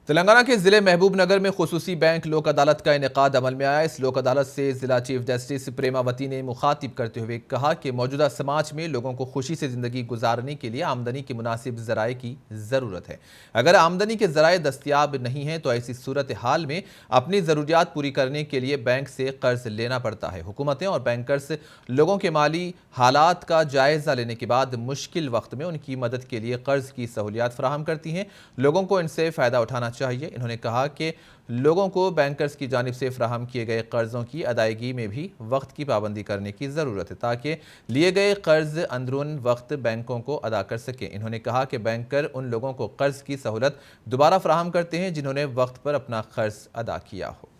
तेलंगाना के जिले महबूबनगर में खुसूसी बैंक लोक अदालत का इनेकाद अमल में आया। इस लोक अदालत से जिला चीफ जस्टिस प्रेमावती ने मुखातिब करते हुए कहा कि मौजूदा समाज में लोगों को खुशी से जिंदगी गुजारने के लिए आमदनी के मुनासिब जराए की जरूरत है। अगर आमदनी के जराए दस्तियाब नहीं हैं तो ऐसी सूरत हाल में अपनी जरूरियात पूरी करने के लिए बैंक से कर्ज लेना पड़ता है। हुकूमतें और बैंकर्स लोगों के माली हालात का जायजा लेने के बाद मुश्किल वक्त में उनकी मदद के लिए कर्ज की सहूलियात फराहम करती हैं। लोगों को इनसे फायदा उठाना चाहिए। इन्होंने कहा कि लोगों को बैंकर्स की जानिब से फराहम किए गए कर्जों की अदायगी में भी वक्त की पाबंदी करने की ज़रूरत है ताकि लिए गए कर्ज अंदरून वक्त बैंकों को अदा कर सकें। इन्होंने कहा कि बैंकर उन लोगों को कर्ज की सहूलत दोबारा फराहम करते हैं जिन्होंने वक्त पर अपना कर्ज अदा किया हो।